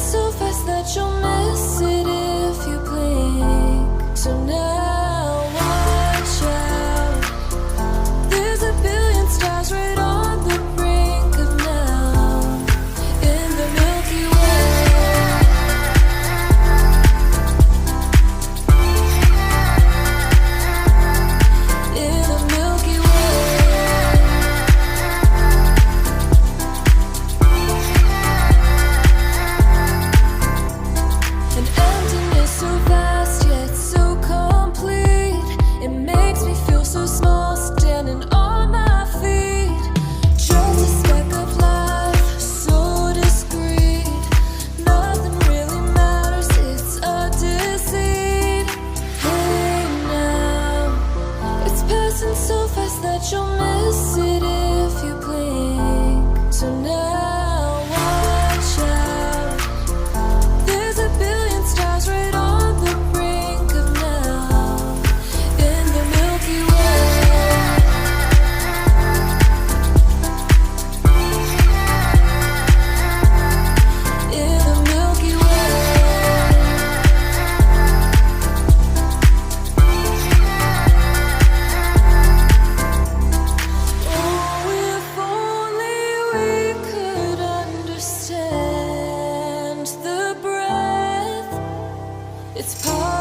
so fast that you'll miss it if you blink. So now watch out. There's a billion stars right on the brink of now in the Milky Way. In the Milky Way. An emptiness so vast yet so complete. It makes me feel so small standing on my feet. Just a speck of life, so discreet. Nothing really matters, it's a deceit. Hey now, it's passing so fast that you'll miss it if you blink. So now watch out. There's a billion stars right on the brink of now in the Milky Way. In the Milky Way. Oh, if only we could understand the breath. It's part